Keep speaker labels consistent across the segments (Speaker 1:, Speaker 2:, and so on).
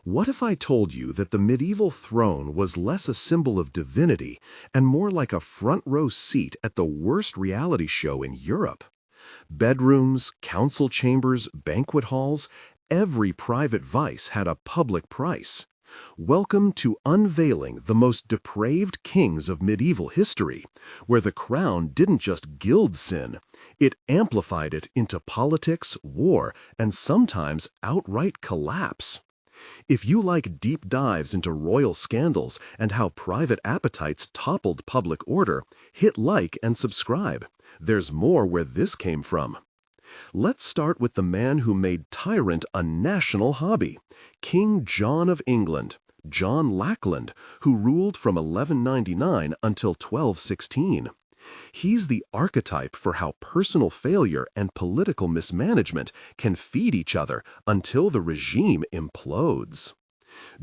Speaker 1: What if I told you that the medieval throne was less a symbol of divinity and more like a front-row seat at the worst reality show in Europe? Bedrooms, council chambers, banquet halls, every private vice had a public price. Welcome to Unveiling the most depraved kings of medieval history, where the crown didn't just gild sin, it amplified it into politics, war, and sometimes outright collapse. If you like deep dives into royal scandals and how private appetites toppled public order, hit like and subscribe. There's more where this came from. Let's start with the man who made tyrant a national hobby, King John of England, John Lackland, who ruled from 1199 until 1216. He's the archetype for how personal failure and political mismanagement can feed each other until the regime implodes.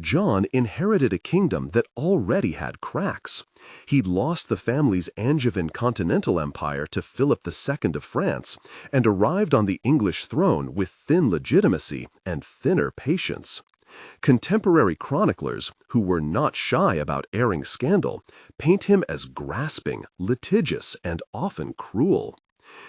Speaker 1: John inherited a kingdom that already had cracks. He'd lost the family's Angevin continental empire to Philip II of France and arrived on the English throne with thin legitimacy and thinner patience. Contemporary chroniclers, who were not shy about airing scandal, paint him as grasping, litigious, and often cruel.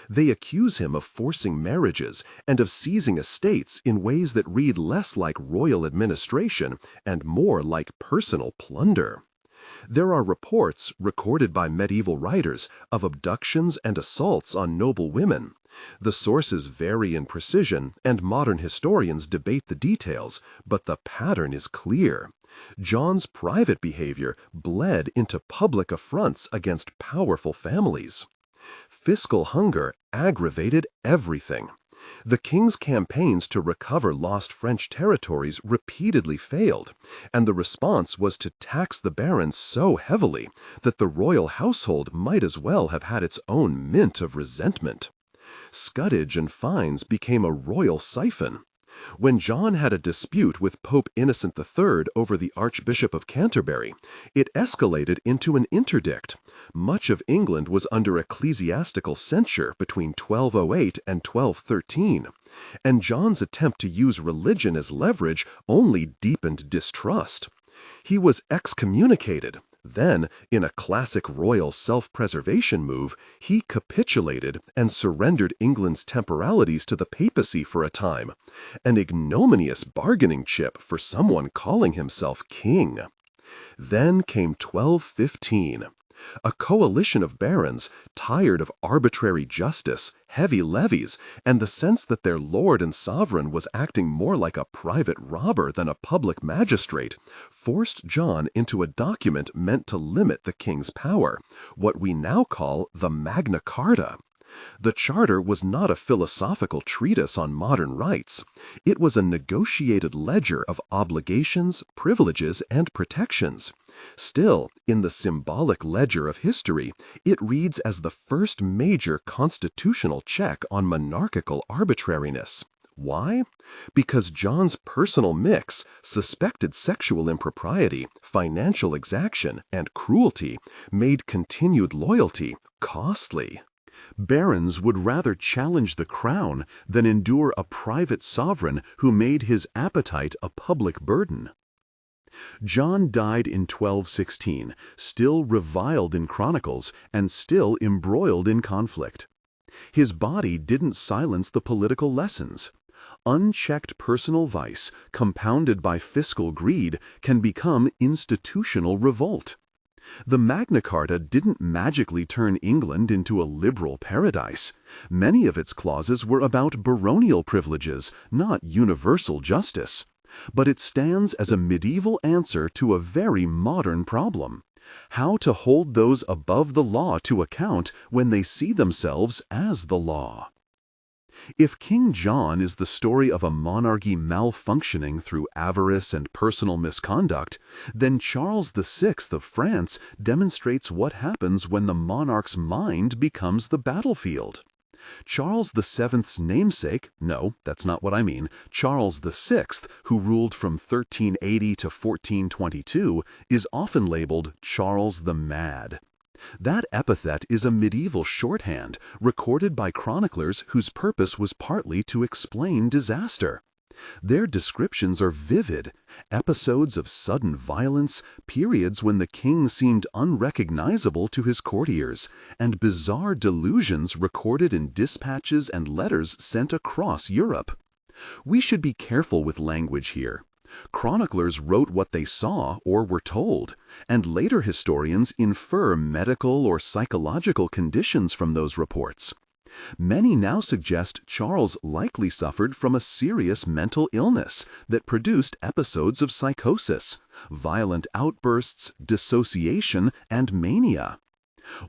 Speaker 1: They accuse him of forcing marriages and of seizing estates in ways that read less like royal administration and more like personal plunder. There are reports, recorded by medieval writers, of abductions and assaults on noble women. The sources vary in precision, and modern historians debate the details, but the pattern is clear. John's private behavior bled into public affronts against powerful families. Fiscal hunger aggravated everything. The king's campaigns to recover lost French territories repeatedly failed, and the response was to tax the barons so heavily that the royal household might as well have had its own mint of resentment. Scuddage and fines became a royal siphon. When John had a dispute with Pope Innocent III over the Archbishop of Canterbury, it escalated into an interdict. Much of England was under ecclesiastical censure between 1208 and 1213, and John's attempt to use religion as leverage only deepened distrust. He was excommunicated. Then, in a classic royal self-preservation move, he capitulated and surrendered England's temporalities to the papacy for a time, an ignominious bargaining chip for someone calling himself king. Then came 1215. A coalition of barons, tired of arbitrary justice, heavy levies, and the sense that their lord and sovereign was acting more like a private robber than a public magistrate, forced John into a document meant to limit the king's power, what we now call the Magna Carta. The charter was not a philosophical treatise on modern rights. It was a negotiated ledger of obligations, privileges, and protections. Still, in the symbolic ledger of history, it reads as the first major constitutional check on monarchical arbitrariness. Why? Because John's personal mix, suspected sexual impropriety, financial exaction, and cruelty made continued loyalty costly. Barons would rather challenge the crown than endure a private sovereign who made his appetite a public burden. John died in 1216, still reviled in chronicles and still embroiled in conflict. His body didn't silence the political lessons. Unchecked personal vice, compounded by fiscal greed, can become institutional revolt. The Magna Carta didn't magically turn England into a liberal paradise. Many of its clauses were about baronial privileges, not universal justice. But it stands as a medieval answer to a very modern problem: how to hold those above the law to account when they see themselves as the law. If King John is the story of a monarchy malfunctioning through avarice and personal misconduct, then Charles VI of France demonstrates what happens when the monarch's mind becomes the battlefield. Charles VII's namesake, no, that's not what I mean, Charles VI, who ruled from 1380 to 1422, is often labeled Charles the Mad. That epithet is a medieval shorthand recorded by chroniclers whose purpose was partly to explain disaster. Their descriptions are vivid, episodes of sudden violence, periods when the king seemed unrecognizable to his courtiers, and bizarre delusions recorded in dispatches and letters sent across Europe. We should be careful with language here. Chroniclers wrote what they saw or were told, and later historians infer medical or psychological conditions from those reports. Many now suggest Charles likely suffered from a serious mental illness that produced episodes of psychosis, violent outbursts, dissociation, and mania.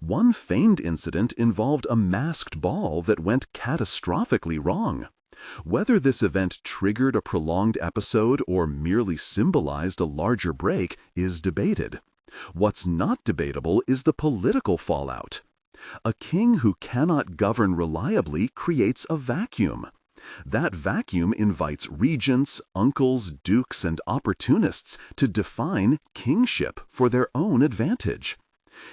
Speaker 1: One famed incident involved a masked ball that went catastrophically wrong. Whether this event triggered a prolonged episode or merely symbolized a larger break is debated. What's not debatable is the political fallout. A king who cannot govern reliably creates a vacuum. That vacuum invites regents, uncles, dukes, and opportunists to define kingship for their own advantage.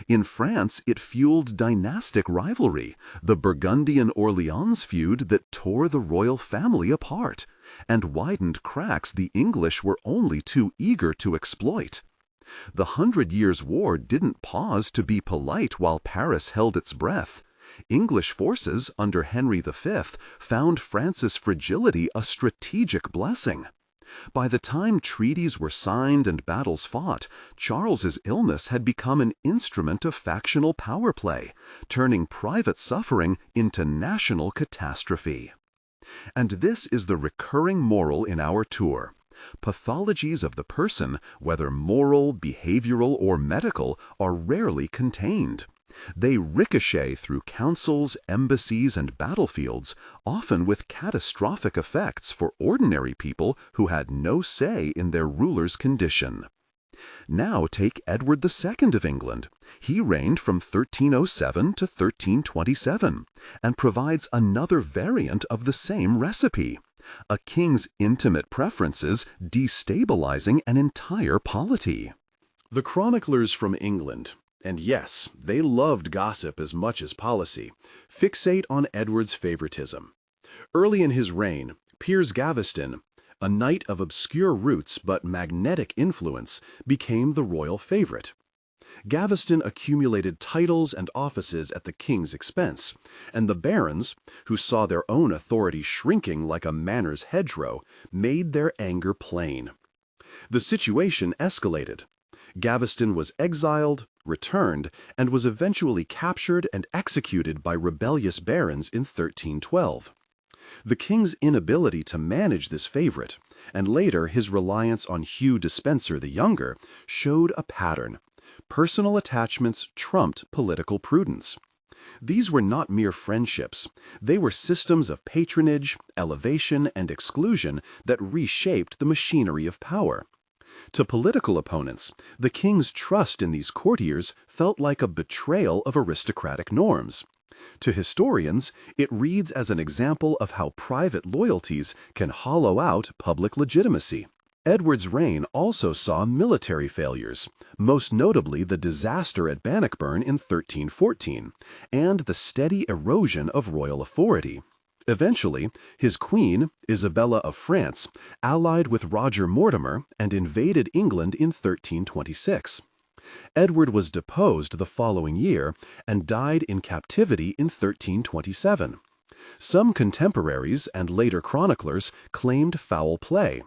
Speaker 1: In France, it fueled dynastic rivalry, the Burgundian-Orleans feud that tore the royal family apart, and widened cracks the English were only too eager to exploit. The 100 Years' War didn't pause to be polite while Paris held its breath. English forces under Henry V found France's fragility a strategic blessing. By the time treaties were signed and battles fought, Charles's illness had become an instrument of factional power play, turning private suffering into national catastrophe. And this is the recurring moral in our tour. Pathologies of the person, whether moral, behavioral, or medical, are rarely contained. They ricochet through councils, embassies, and battlefields, often with catastrophic effects for ordinary people who had no say in their ruler's condition. Now take Edward II of England. He reigned from 1307 to 1327, and provides another variant of the same recipe. A king's intimate preferences destabilizing an entire polity. The chroniclers from England, and yes, they loved gossip as much as policy, fixate on Edward's favoritism. Early in his reign, Piers Gaveston, a knight of obscure roots but magnetic influence, became the royal favorite. Gaveston accumulated titles and offices at the king's expense, and the barons, who saw their own authority shrinking like a manor's hedgerow, made their anger plain. The situation escalated. Gaveston was exiled, returned, and was eventually captured and executed by rebellious barons in 1312. The king's inability to manage this favorite, and later his reliance on Hugh Despenser the Younger, showed a pattern. Personal attachments trumped political prudence. These were not mere friendships. They were systems of patronage, elevation, and exclusion that reshaped the machinery of power. To political opponents, the king's trust in these courtiers felt like a betrayal of aristocratic norms. To historians, it reads as an example of how private loyalties can hollow out public legitimacy. Edward's reign also saw military failures, most notably the disaster at Bannockburn in 1314, and the steady erosion of royal authority. Eventually, his queen, Isabella of France, allied with Roger Mortimer and invaded England in 1326. Edward was deposed the following year and died in captivity in 1327. Some contemporaries and later chroniclers claimed foul play.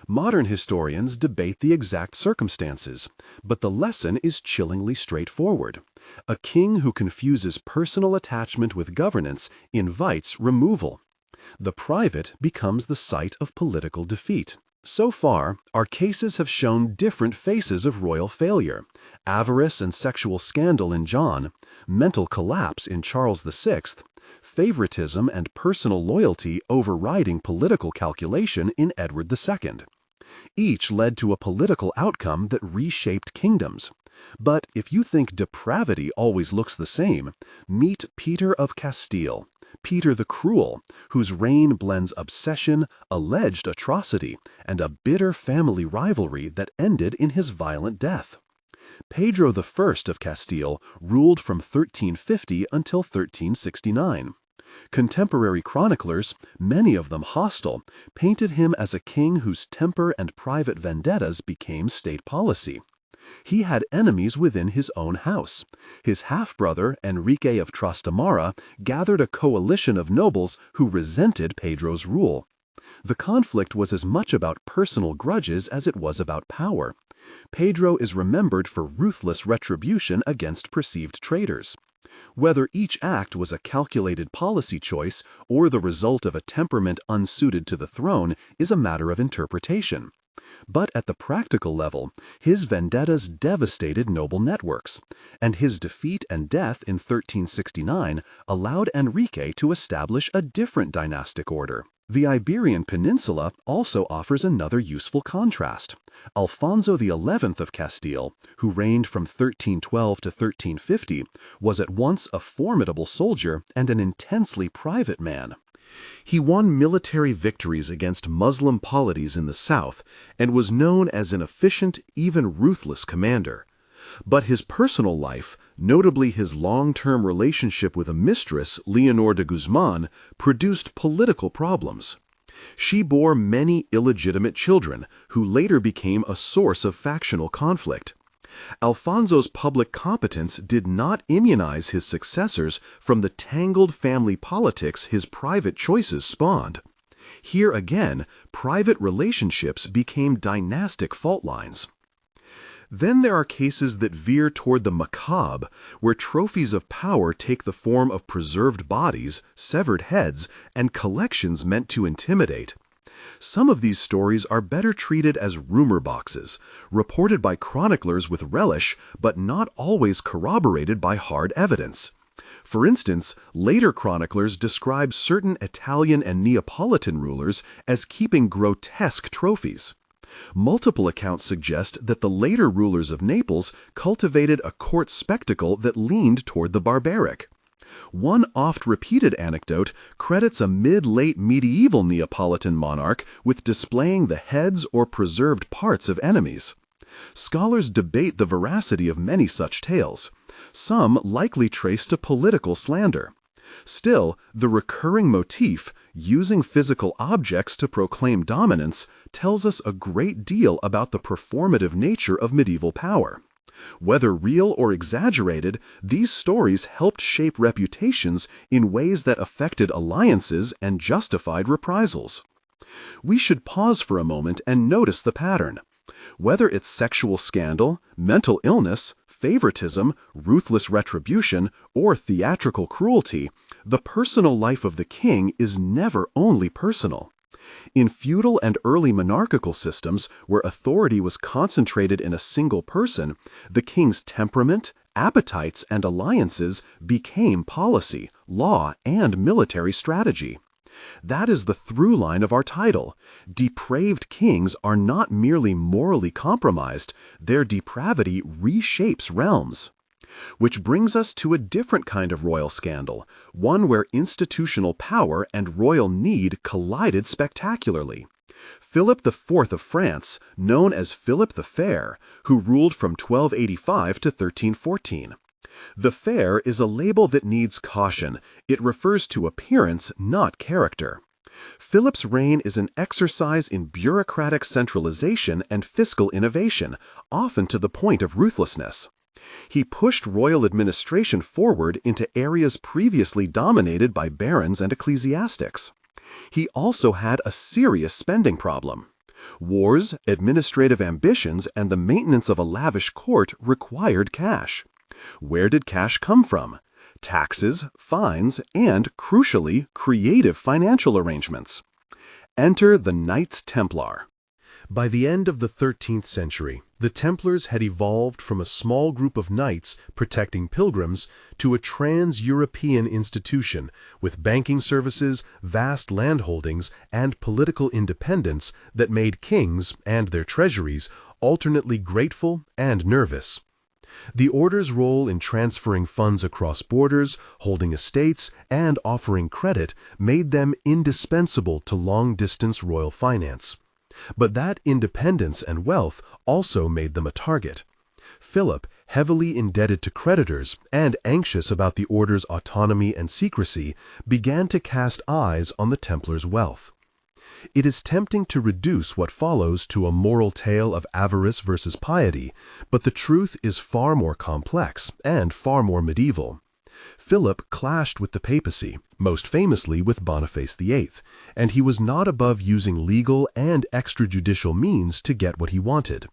Speaker 1: Modern historians debate the exact circumstances, but the lesson is chillingly straightforward. A king who confuses personal attachment with governance invites removal. The private becomes the site of political defeat. So far, our cases have shown different faces of royal failure: avarice and sexual scandal in John, mental collapse in Charles VI, favoritism and personal loyalty overriding political calculation in Edward II. Each led to a political outcome that reshaped kingdoms. But if you think depravity always looks the same, meet Peter of Castile, Peter the Cruel, whose reign blends obsession, alleged atrocity, and a bitter family rivalry that ended in his violent death. Pedro I of Castile ruled from 1350 until 1369. Contemporary chroniclers, many of them hostile, painted him as a king whose temper and private vendettas became state policy. He had enemies within his own house. His half-brother, Enrique of Trastamara, gathered a coalition of nobles who resented Pedro's rule. The conflict was as much about personal grudges as it was about power. Pedro is remembered for ruthless retribution against perceived traitors. Whether each act was a calculated policy choice or the result of a temperament unsuited to the throne is a matter of interpretation. But at the practical level, his vendettas devastated noble networks, and his defeat and death in 1369 allowed Enrique to establish a different dynastic order. The Iberian Peninsula also offers another useful contrast. Alfonso XI of Castile, who reigned from 1312 to 1350, was at once a formidable soldier and an intensely private man. He won military victories against Muslim polities in the south and was known as an efficient, even ruthless commander. But his personal life, notably his long-term relationship with a mistress, Leonor de Guzman, produced political problems. She bore many illegitimate children, who later became a source of factional conflict. Alfonso's public competence did not immunize his successors from the tangled family politics his private choices spawned. Here again, private relationships became dynastic fault lines. Then there are cases that veer toward the macabre, where trophies of power take the form of preserved bodies, severed heads, and collections meant to intimidate. Some of these stories are better treated as rumor boxes, reported by chroniclers with relish, but not always corroborated by hard evidence. For instance, later chroniclers describe certain Italian and Neapolitan rulers as keeping grotesque trophies. Multiple accounts suggest that the later rulers of Naples cultivated a court spectacle that leaned toward the barbaric. One oft-repeated anecdote credits a mid-late medieval Neapolitan monarch with displaying the heads or preserved parts of enemies. Scholars debate the veracity of many such tales. Some likely trace to political slander. Still, the recurring motif, using physical objects to proclaim dominance, tells us a great deal about the performative nature of medieval power. Whether real or exaggerated, these stories helped shape reputations in ways that affected alliances and justified reprisals. We should pause for a moment and notice the pattern. Whether it's sexual scandal, mental illness, favoritism, ruthless retribution, or theatrical cruelty, the personal life of the king is never only personal. In feudal and early monarchical systems, where authority was concentrated in a single person, the king's temperament, appetites, and alliances became policy, law, and military strategy. That is the through line of our title. Depraved kings are not merely morally compromised, their depravity reshapes realms. Which brings us to a different kind of royal scandal, one where institutional power and royal need collided spectacularly. Philip IV of France, known as Philip the Fair, who ruled from 1285 to 1314. The Fair is a label that needs caution. It refers to appearance, not character. Philip's reign is an exercise in bureaucratic centralization and fiscal innovation, often to the point of ruthlessness. He pushed royal administration forward into areas previously dominated by barons and ecclesiastics. He also had a serious spending problem. Wars, administrative ambitions, and the maintenance of a lavish court required cash. Where did cash come from? Taxes, fines, and, crucially, creative financial arrangements. Enter the Knights Templar. By the end of the 13th century, the Templars had evolved from a small group of knights protecting pilgrims to a trans-European institution with banking services, vast landholdings, and political independence that made kings and their treasuries alternately grateful and nervous. The order's role in transferring funds across borders, holding estates, and offering credit made them indispensable to long-distance royal finance. But that independence and wealth also made them a target. Philip, heavily indebted to creditors and anxious about the order's autonomy and secrecy, began to cast eyes on the Templars' wealth. It is tempting to reduce what follows to a moral tale of avarice versus piety, but the truth is far more complex and far more medieval. Philip clashed with the papacy, most famously with Boniface VIII, and he was not above using legal and extrajudicial means to get what he wanted.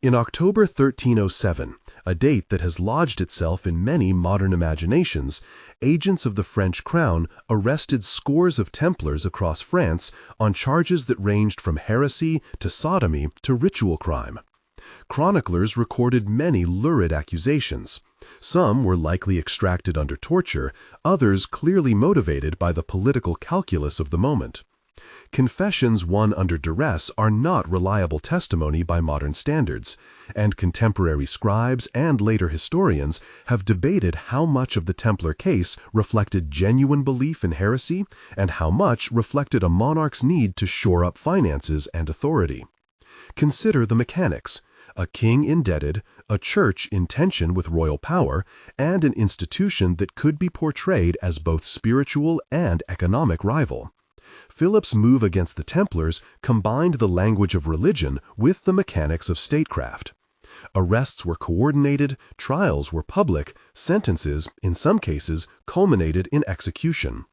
Speaker 1: In October 1307, a date that has lodged itself in many modern imaginations, agents of the French crown arrested scores of Templars across France on charges that ranged from heresy to sodomy to ritual crime. Chroniclers recorded many lurid accusations. Some were likely extracted under torture, others clearly motivated by the political calculus of the moment. Confessions won under duress are not reliable testimony by modern standards, and contemporary scribes and later historians have debated how much of the Templar case reflected genuine belief in heresy and how much reflected a monarch's need to shore up finances and authority. Consider the mechanics: a king indebted, a church in tension with royal power, and an institution that could be portrayed as both spiritual and economic rival. Philip's move against the Templars combined the language of religion with the mechanics of statecraft. Arrests were coordinated, trials were public, sentences, in some cases, culminated in execution.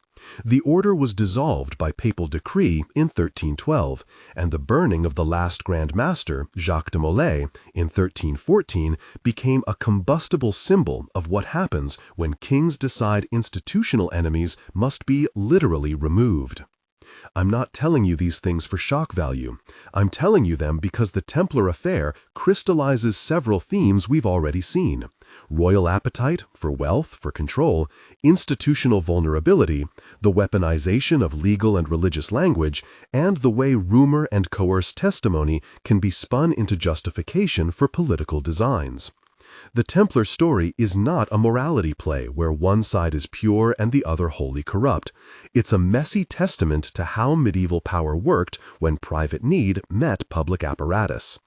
Speaker 1: The order was dissolved by papal decree in 1312, and the burning of the last Grand Master, Jacques de Molay, in 1314 became a combustible symbol of what happens when kings decide institutional enemies must be literally removed. I'm not telling you these things for shock value. I'm telling you them because the Templar affair crystallizes several themes we've already seen: royal appetite for wealth, for control, institutional vulnerability, the weaponization of legal and religious language, and the way rumor and coerced testimony can be spun into justification for political designs. The Templar story is not a morality play where one side is pure and the other wholly corrupt. It's a messy testament to how medieval power worked when private need met public apparatus.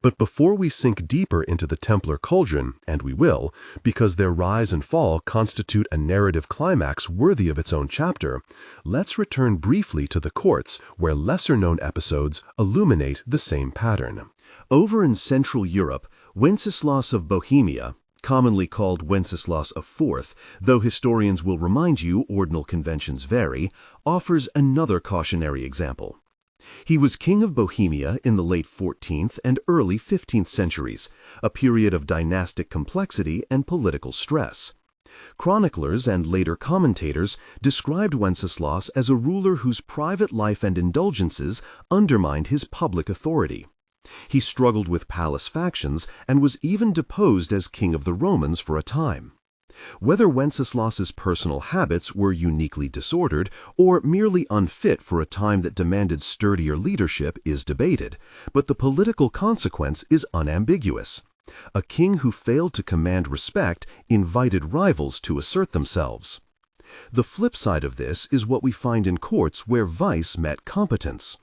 Speaker 1: But before we sink deeper into the Templar cauldron, and we will, because their rise and fall constitute a narrative climax worthy of its own chapter, let's return briefly to the courts where lesser-known episodes illuminate the same pattern. Over in Central Europe, Wenceslas of Bohemia, commonly called Wenceslas IV, though historians will remind you ordinal conventions vary, offers another cautionary example. He was king of Bohemia in the late 14th and early 15th centuries, a period of dynastic complexity and political stress. Chroniclers and later commentators described Wenceslas as a ruler whose private life and indulgences undermined his public authority. He struggled with palace factions and was even deposed as king of the Romans for a time. Whether Wenceslas's personal habits were uniquely disordered or merely unfit for a time that demanded sturdier leadership is debated, but the political consequence is unambiguous. A king who failed to command respect invited rivals to assert themselves. The flip side of this is what we find in courts where vice met competence.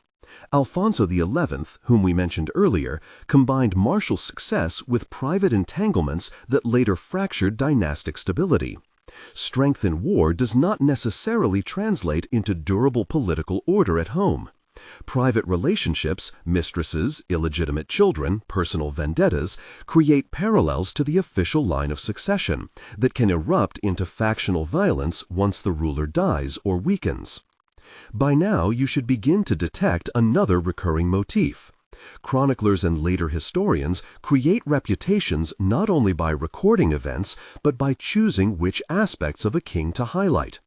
Speaker 1: Alfonso XI, whom we mentioned earlier, combined martial success with private entanglements that later fractured dynastic stability. Strength in war does not necessarily translate into durable political order at home. Private relationships, mistresses, illegitimate children, personal vendettas, create parallels to the official line of succession that can erupt into factional violence once the ruler dies or weakens. By now, you should begin to detect another recurring motif. Chroniclers and later historians create reputations not only by recording events, but by choosing which aspects of a king to highlight.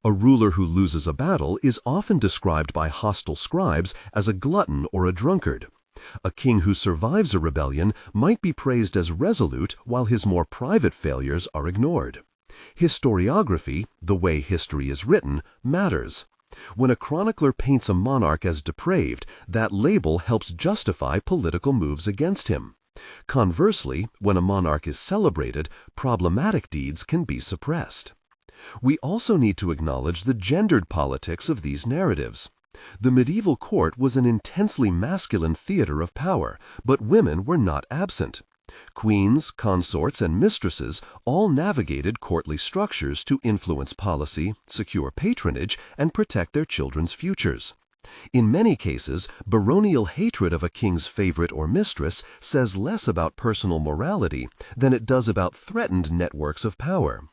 Speaker 1: A ruler who loses a battle is often described by hostile scribes as a glutton or a drunkard. A king who survives a rebellion might be praised as resolute while his more private failures are ignored. Historiography, the way history is written, matters. When a chronicler paints a monarch as depraved, that label helps justify political moves against him. Conversely, when a monarch is celebrated, problematic deeds can be suppressed. We also need to acknowledge the gendered politics of these narratives. The medieval court was an intensely masculine theater of power, but women were not absent. Queens, consorts, and mistresses all navigated courtly structures to influence policy, secure patronage, and protect their children's futures. In many cases, baronial hatred of a king's favorite or mistress says less about personal morality than it does about threatened networks of power.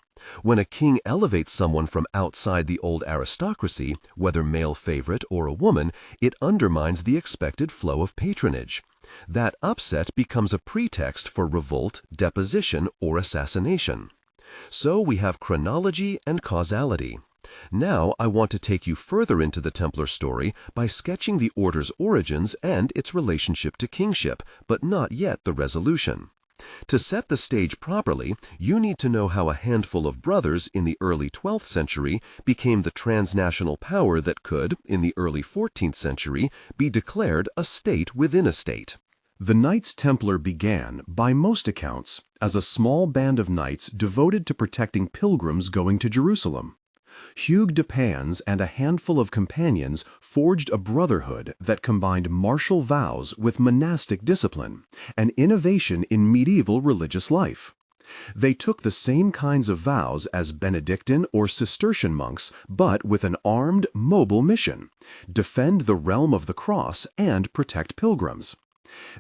Speaker 1: When a king elevates someone from outside the old aristocracy, whether male favorite or a woman, it undermines the expected flow of patronage. That upset becomes a pretext for revolt, deposition, or assassination. So we have chronology and causality. Now I want to take you further into the Templar story by sketching the order's origins and its relationship to kingship, but not yet the resolution. To set the stage properly, you need to know how a handful of brothers in the early 12th century became the transnational power that could, in the early 14th century, be declared a state within a state. The Knights Templar began, by most accounts, as a small band of knights devoted to protecting pilgrims going to Jerusalem. Hugues de Pans and a handful of companions forged a brotherhood that combined martial vows with monastic discipline, an innovation in medieval religious life. They took the same kinds of vows as Benedictine or Cistercian monks, but with an armed, mobile mission: defend the realm of the cross and protect pilgrims.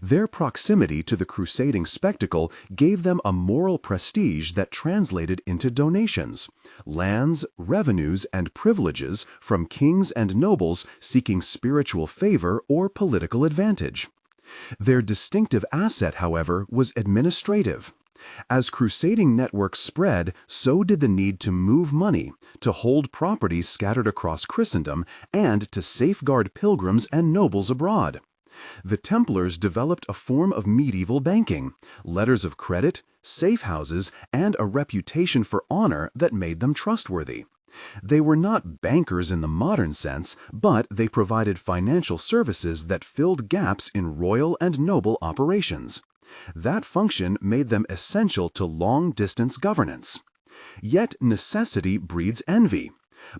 Speaker 1: Their proximity to the crusading spectacle gave them a moral prestige that translated into donations, lands, revenues, and privileges from kings and nobles seeking spiritual favor or political advantage. Their distinctive asset, however, was administrative. As crusading networks spread, so did the need to move money, to hold properties scattered across Christendom, and to safeguard pilgrims and nobles abroad. The Templars developed a form of medieval banking, letters of credit, safe houses, and a reputation for honor that made them trustworthy. They were not bankers in the modern sense, but they provided financial services that filled gaps in royal and noble operations. That function made them essential to long-distance governance. Yet necessity breeds envy.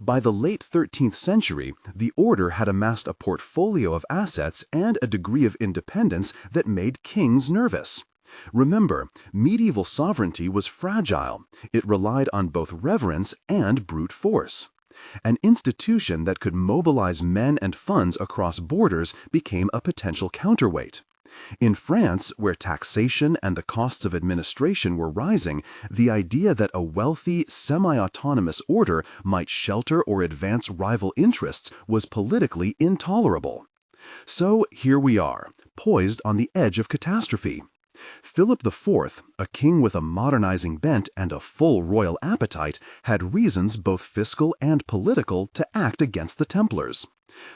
Speaker 1: By the late 13th century, the order had amassed a portfolio of assets and a degree of independence that made kings nervous. Remember, medieval sovereignty was fragile. It relied on both reverence and brute force. An institution that could mobilize men and funds across borders became a potential counterweight. In France, where taxation and the costs of administration were rising, the idea that a wealthy, semi-autonomous order might shelter or advance rival interests was politically intolerable. So here we are, poised on the edge of catastrophe. Philip IV, a king with a modernizing bent and a full royal appetite, had reasons both fiscal and political to act against the Templars.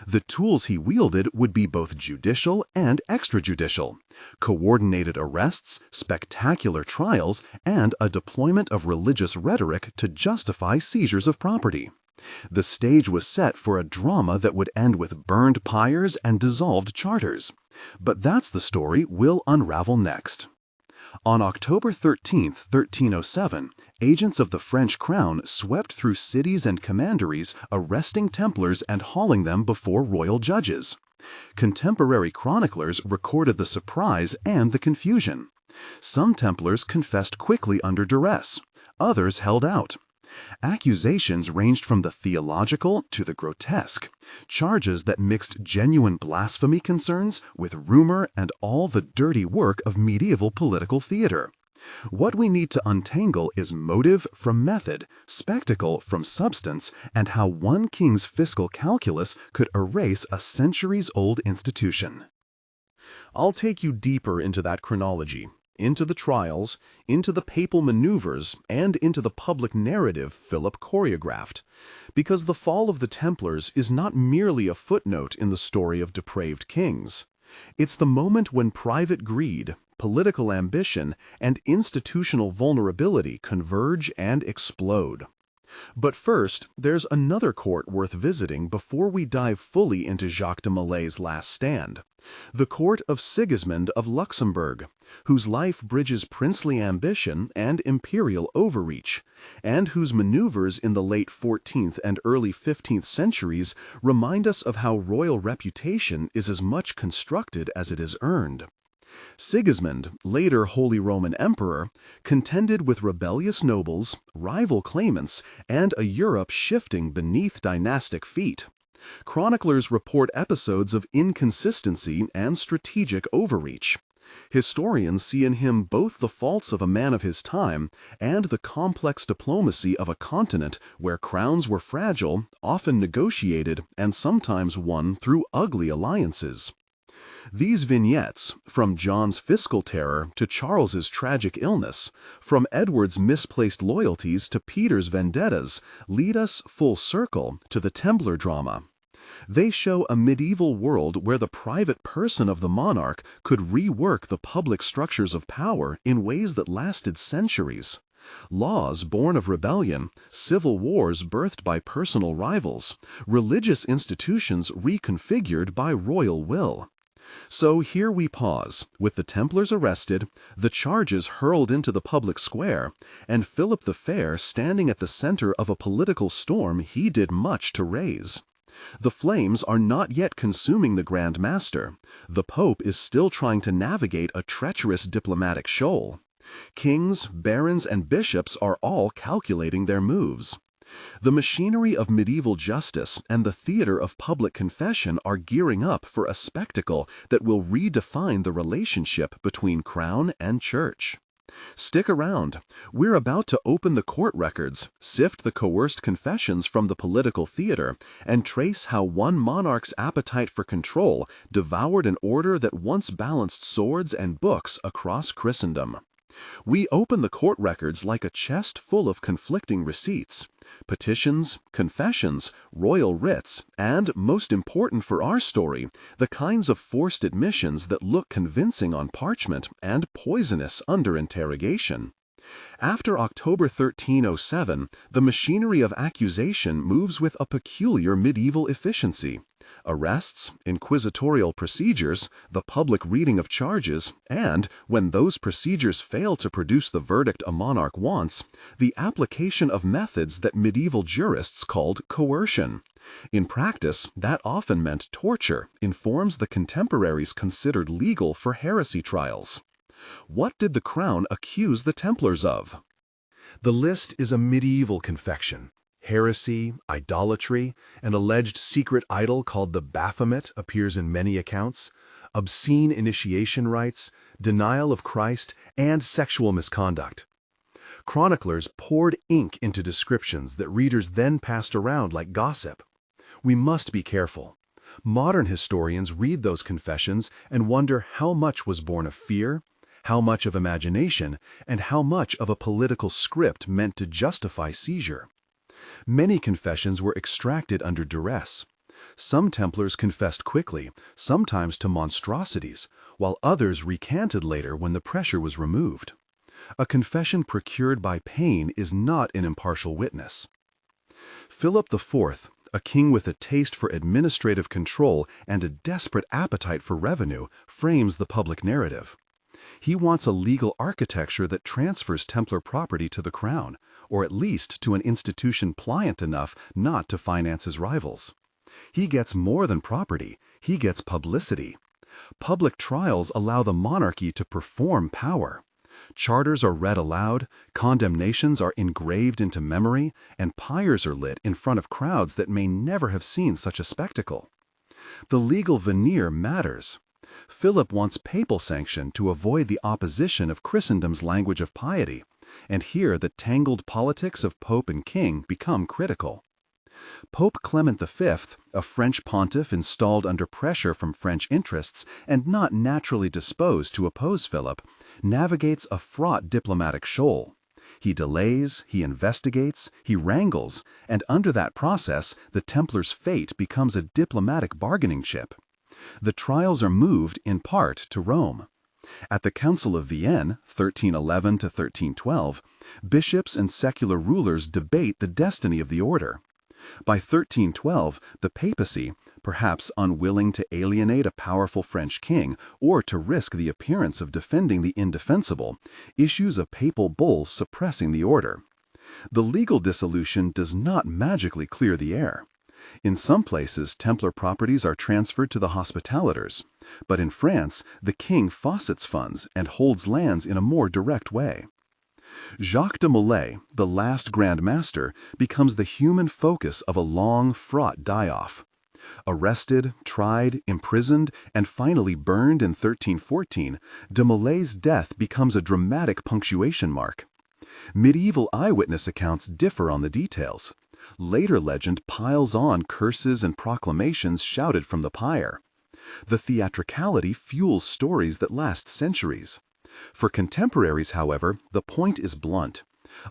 Speaker 1: The tools he wielded would be both judicial and extrajudicial: coordinated arrests, spectacular trials, and a deployment of religious rhetoric to justify seizures of property. The stage was set for a drama that would end with burned pyres and dissolved charters. But that's the story we'll unravel next. On October 13, 1307, agents of the French crown swept through cities and commanderies, arresting Templars and hauling them before royal judges. Contemporary chroniclers recorded the surprise and the confusion. Some Templars confessed quickly under duress. Others held out. Accusations ranged from the theological to the grotesque, charges that mixed genuine blasphemy concerns with rumor and all the dirty work of medieval political theater. What we need to untangle is motive from method, spectacle from substance, and how one king's fiscal calculus could erase a centuries-old institution. I'll take you deeper into that chronology, into the trials, into the papal maneuvers, and into the public narrative Philip choreographed. Because the fall of the Templars is not merely a footnote in the story of depraved kings. It's the moment when private greed, political ambition, and institutional vulnerability converge and explode. But first, there's another court worth visiting before we dive fully into Jacques de Malay's last stand. The court of Sigismund of Luxembourg, whose life bridges princely ambition and imperial overreach, and whose maneuvers in the late 14th and early 15th centuries remind us of how royal reputation is as much constructed as it is earned. Sigismund, later Holy Roman Emperor, contended with rebellious nobles, rival claimants, and a Europe shifting beneath dynastic feet. Chroniclers report episodes of inconsistency and strategic overreach. Historians see in him both the faults of a man of his time and the complex diplomacy of a continent where crowns were fragile, often negotiated, and sometimes won through ugly alliances. These vignettes, from John's fiscal terror to Charles's tragic illness, from Edward's misplaced loyalties to Peter's vendettas, lead us full circle to the Templar drama. They show a medieval world where the private person of the monarch could rework the public structures of power in ways that lasted centuries. Laws born of rebellion, civil wars birthed by personal rivals, religious institutions reconfigured by royal will. So here we pause, with the Templars arrested, the charges hurled into the public square, and Philip the Fair standing at the center of a political storm he did much to raise. The flames are not yet consuming the Grand Master. The Pope is still trying to navigate a treacherous diplomatic shoal. Kings, barons, and bishops are all calculating their moves. The machinery of medieval justice and the theater of public confession are gearing up for a spectacle that will redefine the relationship between crown and church. Stick around. We're about to open the court records, sift the coerced confessions from the political theater, and trace how one monarch's appetite for control devoured an order that once balanced swords and books across Christendom. We open the court records like a chest full of conflicting receipts, petitions, confessions, royal writs, and, most important for our story, the kinds of forced admissions that look convincing on parchment and poisonous under interrogation. After October 1307, the machinery of accusation moves with a peculiar medieval efficiency. Arrests, inquisitorial procedures, the public reading of charges, and, when those procedures fail to produce the verdict a monarch wants, the application of methods that medieval jurists called coercion. In practice, that often meant torture, informs the contemporaries considered legal for heresy trials. What did the Crown accuse the Templars of? The list is a medieval confection. Heresy, idolatry, an alleged secret idol called the Baphomet appears in many accounts, obscene initiation rites, denial of Christ, and sexual misconduct. Chroniclers poured ink into descriptions that readers then passed around like gossip. We must be careful. Modern historians read those confessions and wonder how much was born of fear, how much of imagination, and how much of a political script meant to justify seizure. Many confessions were extracted under duress. Some Templars confessed quickly, sometimes to monstrosities, while others recanted later when the pressure was removed. A confession procured by pain is not an impartial witness. Philip IV, a king with a taste for administrative control and a desperate appetite for revenue, frames the public narrative. He wants a legal architecture that transfers Templar property to the crown, or at least to an institution pliant enough not to finance his rivals. He gets more than property, he gets publicity. Public trials allow the monarchy to perform power. Charters are read aloud, condemnations are engraved into memory, and pyres are lit in front of crowds that may never have seen such a spectacle. The legal veneer matters. Philip wants papal sanction to avoid the opposition of Christendom's language of piety, and here the tangled politics of Pope and King become critical. Pope Clement V, a French pontiff installed under pressure from French interests and not naturally disposed to oppose Philip, navigates a fraught diplomatic shoal. He delays, he investigates, he wrangles, and under that process, the Templars' fate becomes a diplomatic bargaining chip. The trials are moved, in part, to Rome. At the Council of Vienne, 1311 to 1312, bishops and secular rulers debate the destiny of the order. By 1312, the papacy, perhaps unwilling to alienate a powerful French king or to risk the appearance of defending the indefensible, issues a papal bull suppressing the order. The legal dissolution does not magically clear the air.
Speaker 2: In some places, Templar properties are transferred to the hospitalitors, but in France, the king faucets funds and holds lands in a more direct way. Jacques de Molay, the last Grand Master, becomes the human focus of a long, fraught die-off. Arrested, tried, imprisoned, and finally burned in 1314, de Molay's death becomes a dramatic punctuation mark. Medieval eyewitness accounts differ on the details. Later legend piles on curses and proclamations shouted from the pyre. The theatricality fuels stories that last centuries. For contemporaries, however, the point is blunt.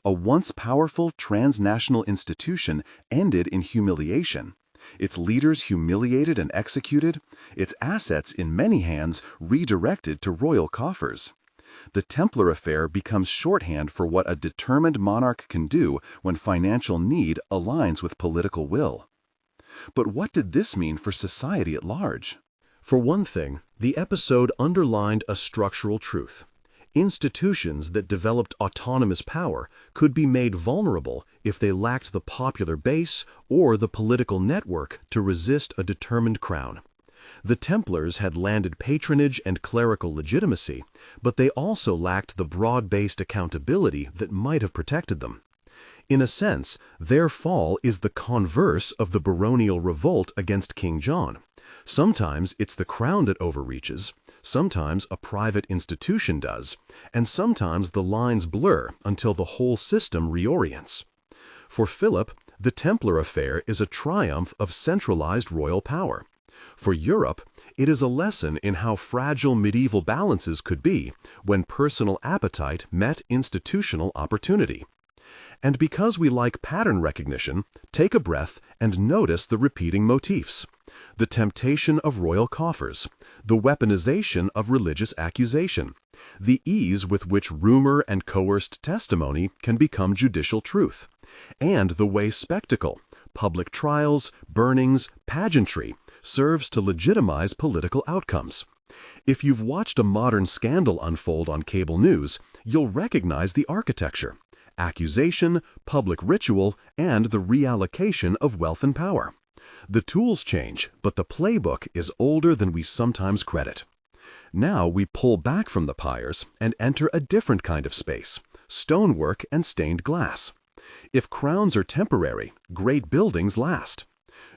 Speaker 2: A once powerful transnational institution ended in humiliation. Its leaders humiliated and executed, its assets in many hands redirected to royal coffers. The Templar affair becomes shorthand for what a determined monarch can do when financial need aligns with political will. But what did this mean for society at large?
Speaker 1: For one thing, the episode underlined a structural truth. Institutions that developed autonomous power could be made vulnerable if they lacked the popular base or the political network to resist a determined crown. The Templars had landed patronage and clerical legitimacy, but they also lacked the broad-based accountability that might have protected them. In a sense, their fall is the converse of the baronial revolt against King John. Sometimes it's the crown that overreaches, sometimes a private institution does, and sometimes the lines blur until the whole system reorients. For Philip, the Templar affair is a triumph of centralized royal power. For Europe, it is a lesson in how fragile medieval balances could be when personal appetite met institutional opportunity. And because we like pattern recognition, take a breath and notice the repeating motifs. The temptation of royal coffers, the weaponization of religious accusation, the ease with which rumor and coerced testimony can become judicial truth, and the way spectacle, public trials, burnings, pageantry, serves to legitimize political outcomes. If you've watched a modern scandal unfold on cable news, you'll recognize the architecture: accusation, public ritual, and the reallocation of wealth and power. The tools change, but the playbook is older than we sometimes credit. Now we pull back from the pyres and enter a different kind of space: stonework and stained glass. If crowns are temporary, great buildings last.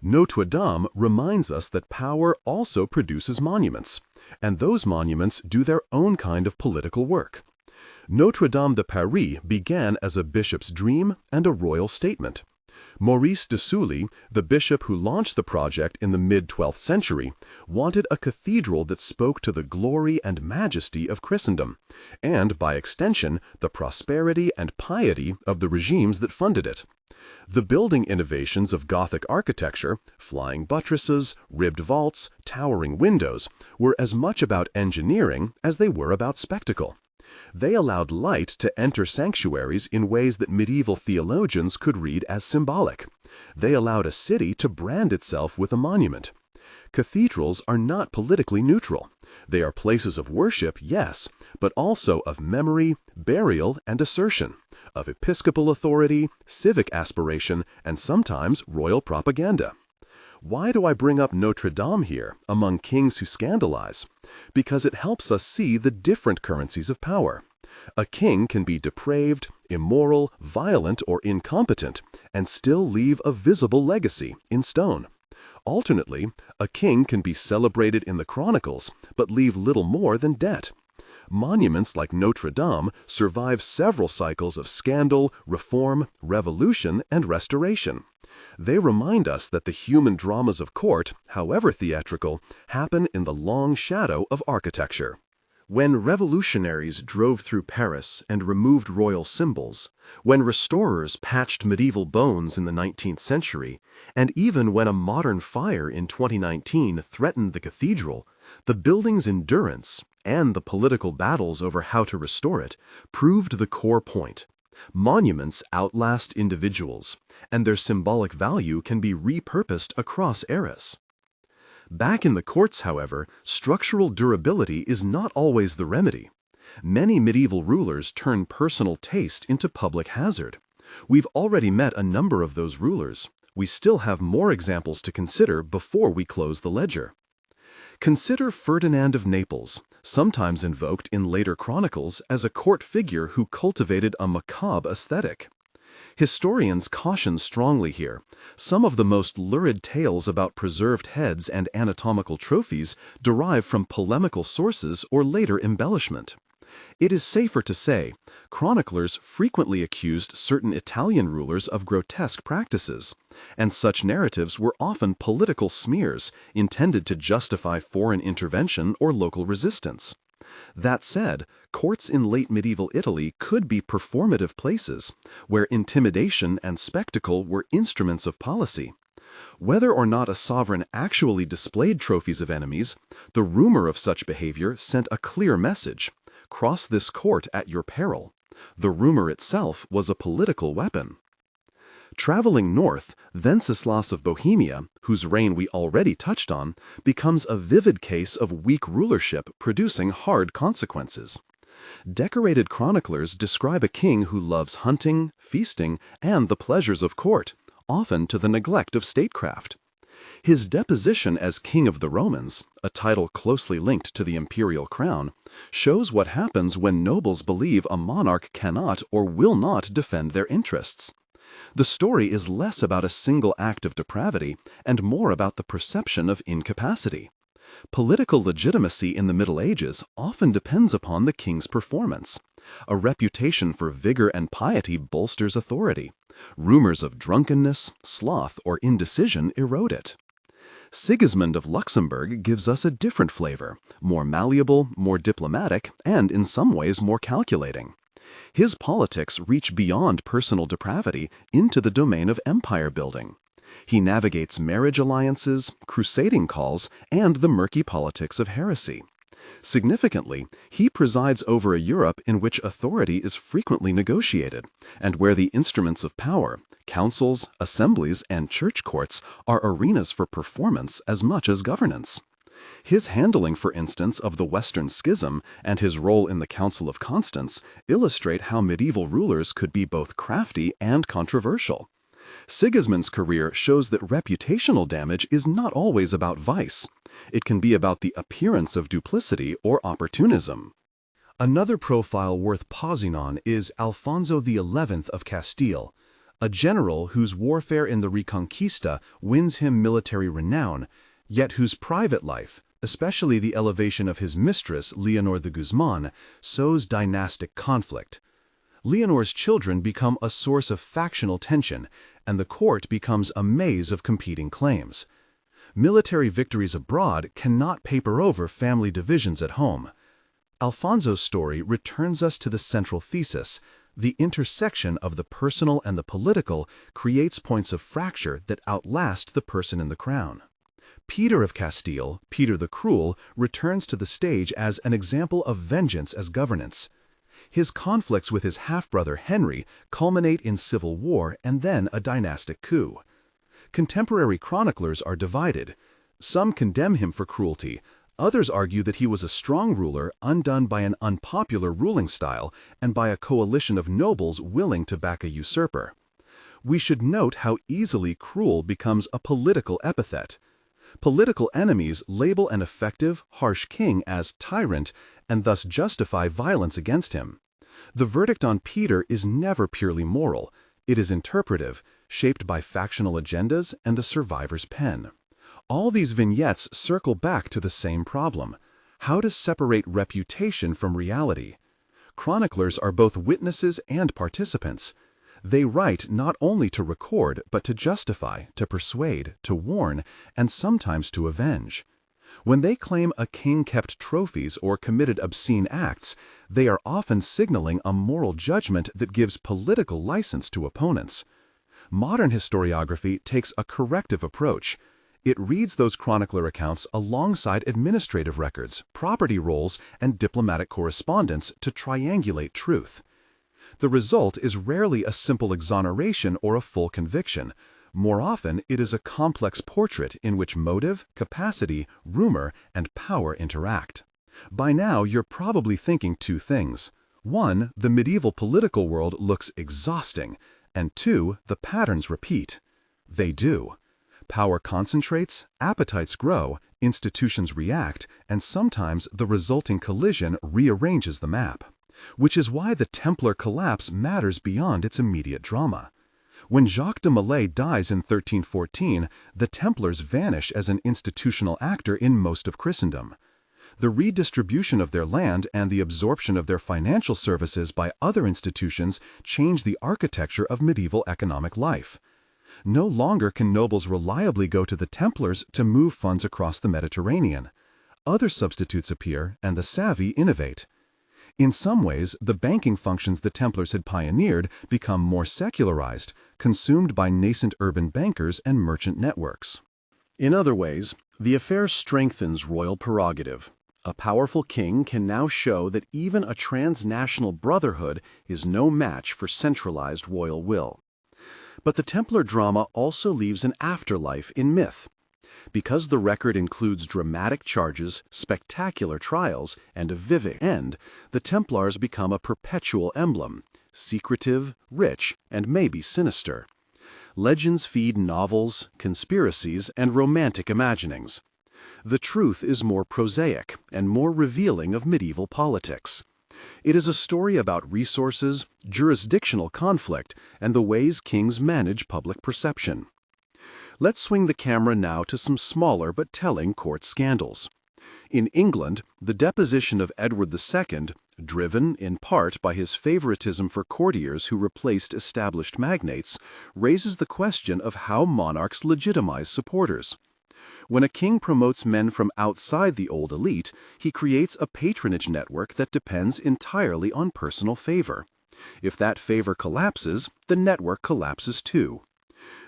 Speaker 1: Notre Dame reminds us that power also produces monuments, and those monuments do their own kind of political work. Notre Dame de Paris began as a bishop's dream and a royal statement. Maurice de Sully, the bishop who launched the project in the mid-12th century, wanted a cathedral that spoke to the glory and majesty of Christendom, and, by extension, the prosperity and piety of the regimes that funded it. The building innovations of Gothic architecture, flying buttresses, ribbed vaults, towering windows, were as much about engineering as they were about spectacle. They allowed light to enter sanctuaries in ways that medieval theologians could read as symbolic. They allowed a city to brand itself with a monument. Cathedrals are not politically neutral. They are places of worship, yes, but also of memory, burial, and assertion, of episcopal authority, civic aspiration, and sometimes royal propaganda. Why do I bring up Notre Dame here, among kings who scandalize? Because it helps us see the different currencies of power. A king can be depraved, immoral, violent, or incompetent, and still leave a visible legacy in stone. Alternately, a king can be celebrated in the chronicles, but leave little more than debt. Monuments like Notre Dame survive several cycles of scandal, reform, revolution, and restoration. They remind us that the human dramas of court, however theatrical, happen in the long shadow of architecture. When revolutionaries drove through Paris and removed royal symbols, when restorers patched medieval bones in the 19th century, and even when a modern fire in 2019 threatened the cathedral, the building's endurance and the political battles over how to restore it proved the core point. Monuments outlast individuals, and their symbolic value can be repurposed across eras. Back in the courts, however, structural durability is not always the remedy. Many medieval rulers turn personal taste into public hazard. We've already met a number of those rulers: We still have more examples to consider before we close the ledger. Consider Ferdinand of Naples, sometimes invoked in later chronicles as a court figure who cultivated a macabre aesthetic. Historians caution strongly here. Some of the most lurid tales about preserved heads and anatomical trophies derive from polemical sources or later embellishment. It is safer to say, chroniclers frequently accused certain Italian rulers of grotesque practices, and such narratives were often political smears intended to justify foreign intervention or local resistance. That said, courts in late medieval Italy could be performative places, where intimidation and spectacle were instruments of policy. Whether or not a sovereign actually displayed trophies of enemies, the rumor of such behavior sent a clear message: cross this court at your peril. The rumor itself was a political weapon. Traveling north, Wenceslas of Bohemia, whose reign we already touched on, becomes a vivid case of weak rulership producing hard consequences. Decorated chroniclers describe a king who loves hunting, feasting, and the pleasures of court, often to the neglect of statecraft. His deposition as King of the Romans, a title closely linked to the imperial crown, shows what happens when nobles believe a monarch cannot or will not defend their interests. The story is less about a single act of depravity and more about the perception of incapacity. Political legitimacy in the Middle Ages often depends upon the king's performance. A reputation for vigor and piety bolsters authority. Rumors of drunkenness, sloth, or indecision erode it. Sigismund of Luxembourg gives us a different flavor, more malleable, more diplomatic, and in some ways more calculating. His politics reach beyond personal depravity into the domain of empire building. He navigates marriage alliances, crusading calls, and the murky politics of heresy. Significantly, he presides over a Europe in which authority is frequently negotiated, and where the instruments of power, councils, assemblies, and church courts are arenas for performance as much as governance. His handling, for instance, of the Western Schism and his role in the Council of Constance illustrate how medieval rulers could be both crafty and controversial. Sigismund's career shows that reputational damage is not always about vice. It can be about the appearance of duplicity or opportunism. Another profile worth pausing on is Alfonso XI of Castile, a general whose warfare in the Reconquista wins him military renown, yet whose private life, especially the elevation of his mistress, Leonor de Guzman, sows dynastic conflict. Leonor's children become a source of factional tension, and the court becomes a maze of competing claims. Military victories abroad cannot paper over family divisions at home. Alfonso's story returns us to the central thesis. The intersection of the personal and the political creates points of fracture that outlast the person in the crown. Peter of Castile, Peter the Cruel, returns to the stage as an example of vengeance as governance. His conflicts with his half-brother Henry culminate in civil war and then a dynastic coup. Contemporary chroniclers are divided. Some condemn him for cruelty. Others argue that he was a strong ruler undone by an unpopular ruling style and by a coalition of nobles willing to back a usurper. We should note how easily cruel becomes a political epithet. Political enemies label an effective, harsh king as tyrant and thus justify violence against him. The verdict on Peter is never purely moral. It is interpretive, shaped by factional agendas and the survivor's pen. All these vignettes circle back to the same problem: how to separate reputation from reality. Chroniclers are both witnesses and participants. They write not only to record, but to justify, to persuade, to warn, and sometimes to avenge. When they claim a king kept trophies or committed obscene acts, they are often signaling a moral judgment that gives political license to opponents. Modern historiography takes a corrective approach. It reads those chronicler accounts alongside administrative records, property rolls, and diplomatic correspondence to triangulate truth. The result is rarely a simple exoneration or a full conviction. More often, it is a complex portrait in which motive, capacity, rumor, and power interact. By now, you're probably thinking two things. One, the medieval political world looks exhausting, and two, the patterns repeat.
Speaker 2: They do. Power concentrates, appetites grow, institutions react, and sometimes the resulting collision rearranges the map. Which is why the Templar collapse matters beyond its immediate drama. When Jacques de Molay dies in 1314, the Templars vanish as an institutional actor in most of Christendom. The redistribution of their land and the absorption of their financial services by other institutions change the architecture of medieval economic life. No longer can nobles reliably go to the Templars to move funds across the Mediterranean. Other substitutes appear, and the savvy innovate. In some ways, the banking functions the Templars had pioneered become more secularized, consumed by nascent urban bankers and merchant networks.
Speaker 1: In other ways, the affair strengthens royal prerogative. A powerful king can now show that even a transnational brotherhood is no match for centralized royal will. But the Templar drama also leaves an afterlife in myth. Because the record includes dramatic charges, spectacular trials, and a vivid end, the Templars become a perpetual emblem, secretive, rich, and maybe sinister. Legends feed novels, conspiracies, and romantic imaginings. The truth is more prosaic and more revealing of medieval politics. It is a story about resources, jurisdictional conflict, and the ways kings manage public perception. Let's swing the camera now to some smaller but telling court scandals. In England, the deposition of Edward II, driven in part by his favoritism for courtiers who replaced established magnates, raises the question of how monarchs legitimize supporters. When a king promotes men from outside the old elite, he creates a patronage network that depends entirely on personal favor. If that favor collapses, the network collapses too.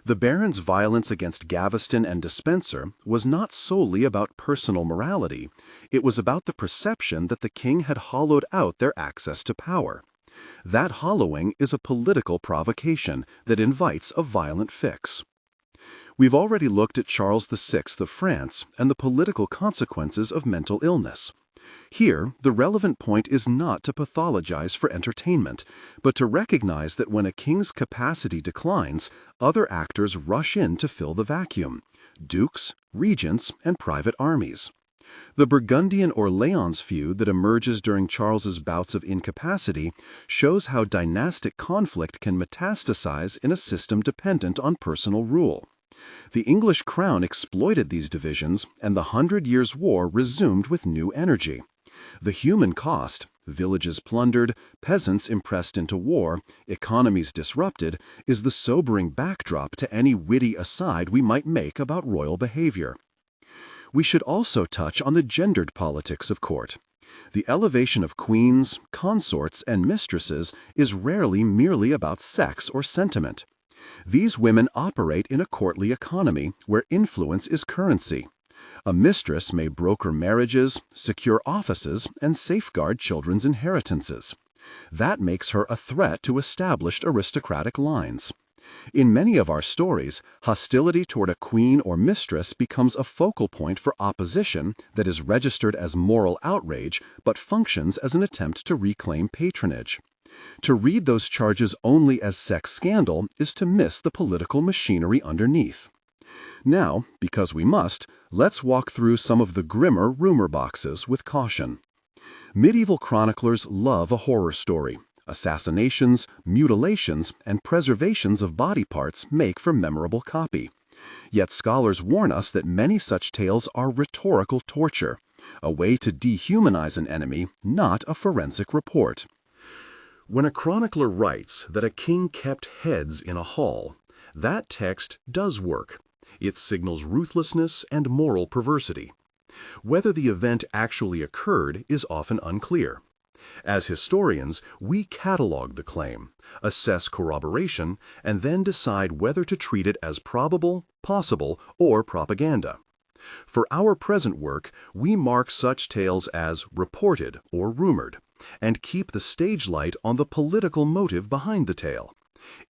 Speaker 1: The barons' violence against Gaveston and Despenser was not solely about personal morality. It was about the perception that the king had hollowed out their access to power. That hollowing is a political provocation that invites a violent fix. We've already looked at Charles VI of France and the political consequences of mental illness. Here, the relevant point is not to pathologize for entertainment, but to recognize that when a king's capacity declines, other actors rush in to fill the vacuum: dukes, regents, and private armies. The Burgundian-Orléans feud that emerges during Charles's bouts of incapacity shows how dynastic conflict can metastasize in a system dependent on personal rule. The English crown exploited these divisions, and the 100 Years' War resumed with new energy. The human cost, villages plundered, peasants impressed into war, economies disrupted, is the sobering backdrop to any witty aside we might make about royal behavior. We should also touch on the gendered politics of court. The elevation of queens, consorts, and mistresses is rarely merely about sex or sentiment. These women operate in a courtly economy where influence is currency. A mistress may broker marriages, secure offices, and safeguard children's inheritances. That makes her a threat to established aristocratic lines. In many of our stories, hostility toward a queen or mistress becomes a focal point for opposition that is registered as moral outrage but functions as an attempt to reclaim patronage. To read those charges only as sex scandal is to miss the political machinery underneath. Now, because we must, let's walk through some of the grimmer rumor boxes with caution. Medieval chroniclers love a horror story. Assassinations, mutilations, and preservations of body parts make for memorable copy. Yet scholars warn us that many such tales are rhetorical torture, a way to dehumanize an enemy, not a forensic report. When a chronicler writes that a king kept heads in a hall, that text does work. It signals ruthlessness and moral perversity. Whether the event actually occurred is often unclear. As historians, we catalog the claim, assess corroboration, and then decide whether to treat it as probable, possible, or propaganda. For our present work, we mark such tales as reported or rumored, and keep the stage light on the political motive behind the tale.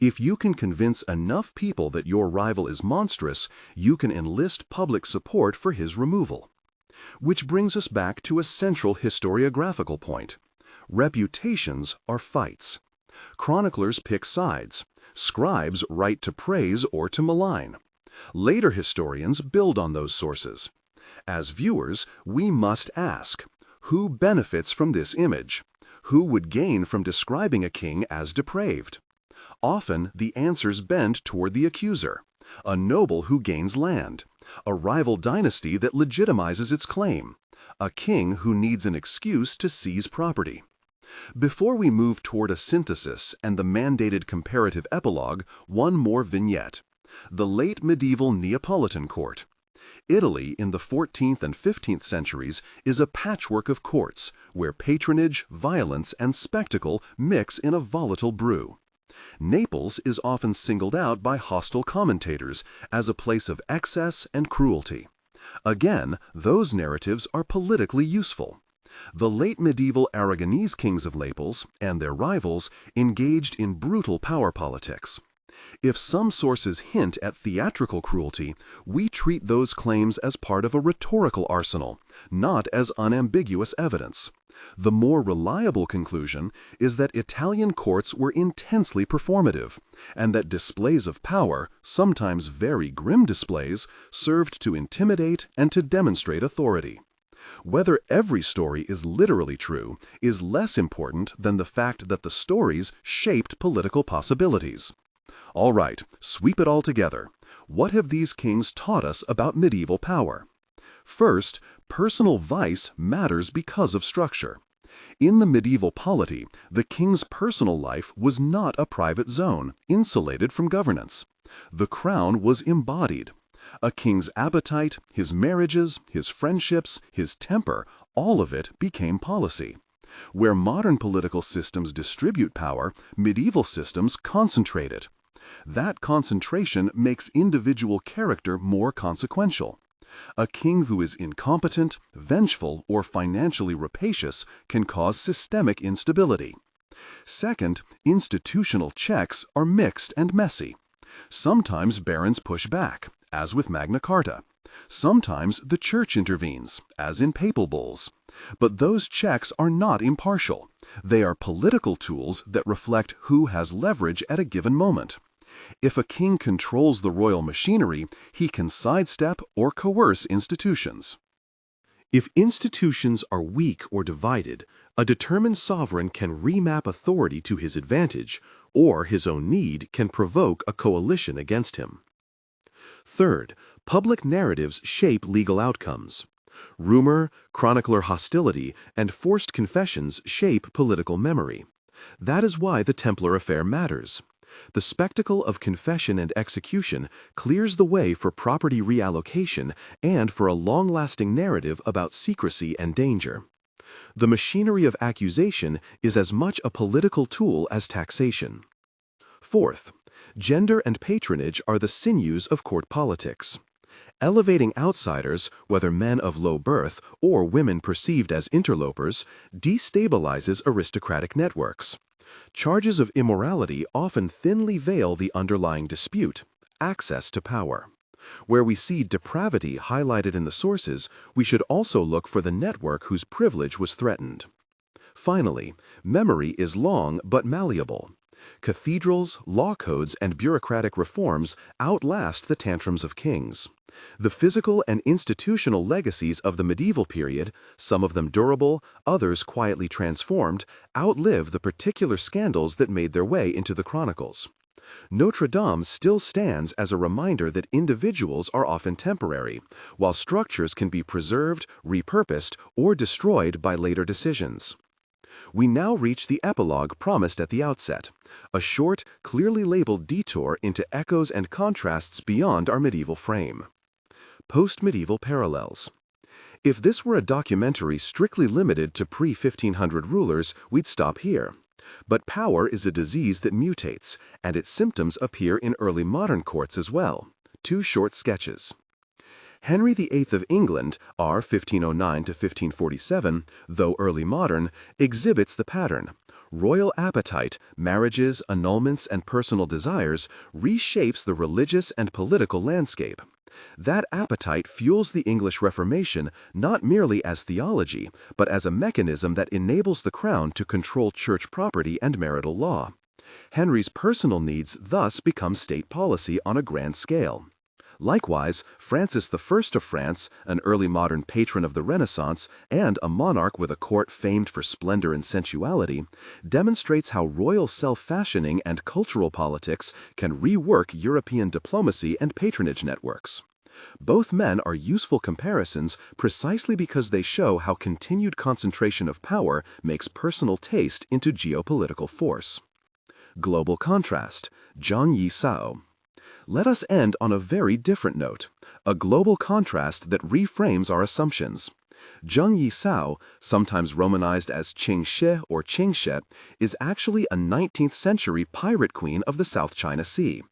Speaker 1: If you can convince enough people that your rival is monstrous, you can enlist public support for his removal. Which brings us back to a central historiographical point. Reputations are fights. Chroniclers pick sides. Scribes write to praise or to malign.
Speaker 2: Later historians build on those sources. As viewers, we must ask, who benefits from this image? Who would gain from describing a king as depraved? Often, the answers bend toward the accuser, a noble who gains land, a rival dynasty that legitimizes its claim, a king who needs an excuse to seize property. Before we move toward a synthesis and the mandated comparative epilogue, one more vignette. The late medieval Neapolitan court. Italy in the 14th and 15th centuries is a patchwork of courts where patronage, violence, and spectacle mix in a volatile brew. Naples is often singled out by hostile commentators as a place of excess and cruelty. Again, those narratives are politically useful. The late medieval Aragonese kings of Naples and their rivals engaged in brutal power politics. If some sources hint at theatrical cruelty, we treat those claims as part of a rhetorical arsenal, not as unambiguous evidence. The more reliable conclusion is that Italian courts were intensely performative, and that displays of power, sometimes very grim displays, served to intimidate and to demonstrate authority. Whether every story is literally true is less important than the fact that the stories shaped political possibilities. All right, sweep it all together. What have these kings taught us about medieval power? First, personal vice matters because of structure. In the medieval polity, the king's personal life was not a private zone, insulated from governance. The crown was embodied. A king's appetite, his marriages, his friendships, his temper, all of it became policy. Where modern political systems distribute power, medieval systems concentrate it. That concentration makes individual character more consequential. A king who is incompetent, vengeful, or financially rapacious can cause systemic instability. Second, institutional checks are mixed and messy. Sometimes barons push back, as with Magna Carta. Sometimes the church intervenes, as in papal bulls. But those checks are not impartial. They are political tools that reflect who has leverage at a given moment. If a king controls the royal machinery, he can sidestep or coerce institutions.
Speaker 1: If institutions are weak or divided, a determined sovereign can remap authority to his advantage, or his own need can provoke a coalition against him. Third, public narratives shape legal outcomes. Rumor, chronicler hostility, and forced confessions shape political memory. That is why the Templar affair matters. The spectacle of confession and execution clears the way for property reallocation and for a long-lasting narrative about secrecy and danger. The machinery of accusation is as much a political tool as taxation. Fourth, gender and patronage are the sinews of court politics. Elevating outsiders, whether men of low birth or women perceived as interlopers, destabilizes aristocratic networks. Charges of immorality often thinly veil the underlying dispute, access to power. Where we see depravity highlighted in the sources, we should also look for the network whose privilege was threatened. Finally, memory is long but malleable. Cathedrals, law codes, and bureaucratic reforms outlast the tantrums of kings. The physical and institutional legacies of the medieval period, some of them durable, others quietly transformed, outlive the particular scandals that made their way into the chronicles. Notre Dame still stands as a reminder that individuals are often temporary, while structures can be preserved, repurposed, or destroyed by later decisions. We now reach the epilogue promised at the outset, a short, clearly labeled detour into echoes and contrasts beyond our medieval frame. Post-medieval parallels. If this were a documentary strictly limited to pre-1500 rulers, we'd stop here. But power is a disease that mutates, and its symptoms appear in early modern courts as well. Two short sketches. Henry VIII of England, r. 1509 to 1547, though early modern, exhibits the pattern. Royal appetite, marriages, annulments, and personal desires reshapes the religious and political landscape. That appetite fuels the English Reformation not merely as theology, but as a mechanism that enables the crown to control church property and marital law. Henry's personal needs thus become state policy on a grand scale.
Speaker 2: Likewise, Francis I of France, an early modern patron of the Renaissance and a monarch with a court famed for splendor and sensuality, demonstrates how royal self-fashioning and cultural politics can rework European diplomacy and patronage networks. Both men are useful comparisons precisely because they show how continued concentration of power makes personal taste into geopolitical force. Global contrast, Zhang Yisao. Let us end on a very different note, a global contrast that reframes our assumptions. Zhang Yisao, sometimes romanized as Qingxie or Qingshe, is actually a 19th century pirate queen of the South China Sea.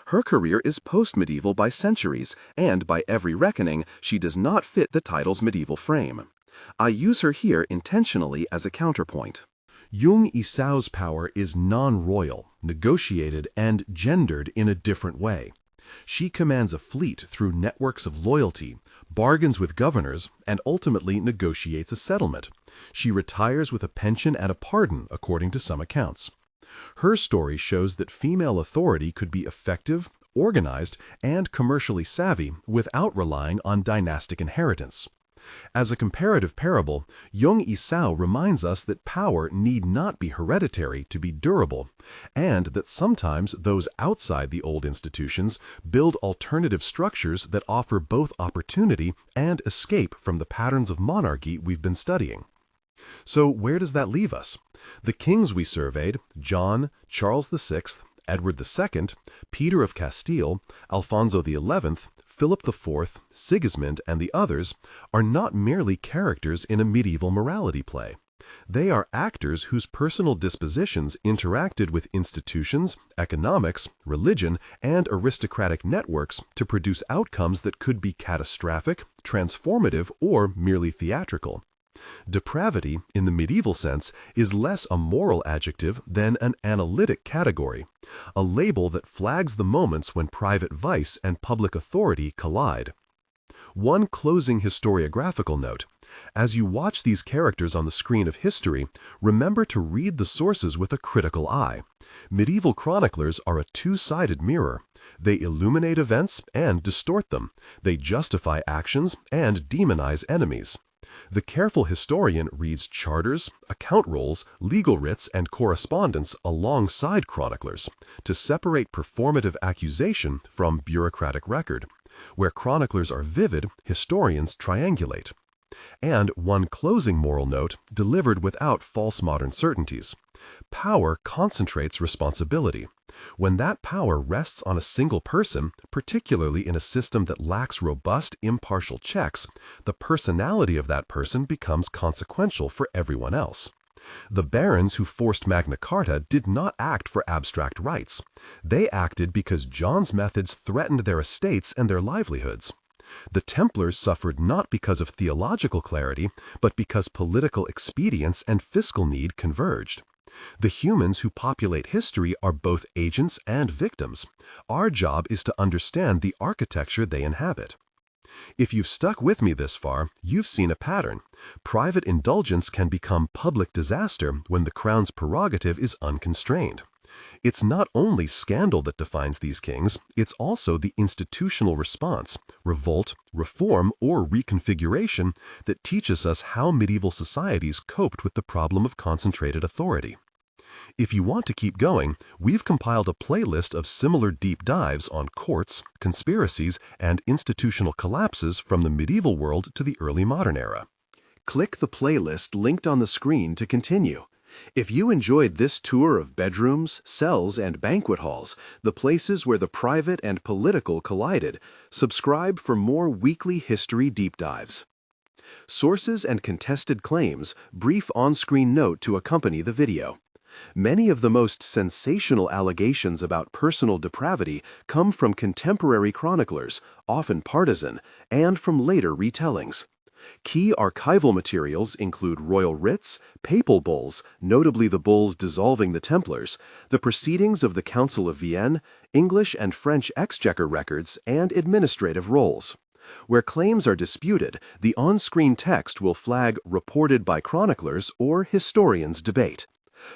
Speaker 2: Her career is post-medieval by centuries, and by every reckoning, she does not fit the title's medieval frame. I use her here intentionally as a counterpoint.
Speaker 1: Zhang Yisao's power is non-royal, negotiated, and gendered in a different way. She commands a fleet through networks of loyalty, bargains with governors, and ultimately negotiates a settlement. She retires with a pension and a pardon, according to some accounts. Her story shows that female authority could be effective, organized, and commercially savvy without relying on dynastic inheritance. As a comparative parable, Zhang Yisao reminds us that power need not be hereditary to be durable, and that sometimes those outside the old institutions build alternative structures that offer both opportunity and escape from the patterns of monarchy we've been studying. So where does that leave us? The kings we surveyed, John, Charles VI, Edward II, Peter of Castile, Alfonso XI, Philip IV, Sigismund, and the others, are not merely characters in a medieval morality play. They are actors whose personal dispositions interacted with institutions, economics, religion, and aristocratic networks to produce outcomes that could be catastrophic, transformative, or merely theatrical. Depravity, in the medieval sense, is less a moral adjective than an analytic category, a label that flags the moments when private vice and public authority collide. One closing historiographical note. As you watch these characters on the screen of history, remember to read the sources with a critical eye. Medieval chroniclers are a two-sided mirror. They illuminate events and distort them. They justify actions and demonize enemies. The careful historian reads charters, account rolls, legal writs, and correspondence alongside chroniclers to separate performative accusation from bureaucratic record. Where chroniclers are vivid, historians triangulate. And one closing moral note delivered without false modern certainties. Power concentrates responsibility. When that power rests on a single person, particularly in a system that lacks robust, impartial checks, the personality of that person becomes consequential for everyone else. The barons who forced Magna Carta did not act for abstract rights. They acted because John's methods threatened their estates and their livelihoods. The Templars suffered not because of theological clarity, but because political expedience and fiscal need converged. The humans who populate history are both agents and victims. Our job is to understand the architecture they inhabit. If you've stuck with me this far, you've seen a pattern. Private indulgence can become public disaster when the crown's prerogative is unconstrained. It's not only scandal that defines these kings, it's also the institutional response, revolt, reform, or reconfiguration that teaches us how medieval societies coped with the problem of concentrated authority. If you want to keep going, we've compiled a playlist of similar deep dives on courts, conspiracies, and institutional collapses from the medieval world to the early modern era. Click the playlist linked on the screen to continue. If you enjoyed this tour of bedrooms, cells, and banquet halls, the places where the private and political collided, subscribe for more weekly history deep dives. Sources and contested claims, brief on-screen note to accompany the video. Many of the most sensational allegations about personal depravity come from contemporary chroniclers, often partisan, and from later retellings. Key archival materials include royal writs, papal bulls, notably the bulls dissolving the Templars, the proceedings of the Council of Vienne, English and French exchequer records, and administrative rolls. Where claims are disputed, the on-screen text will flag reported by chroniclers or historians debate.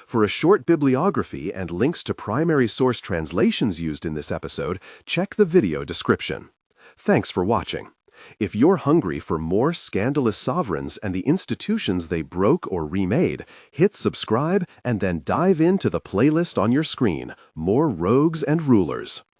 Speaker 1: For a short bibliography and links to primary source translations used in this episode, check the video description. Thanks for watching. If you're hungry for more scandalous sovereigns and the institutions they broke or remade, hit subscribe and then dive into the playlist on your screen, More Rogues and Rulers.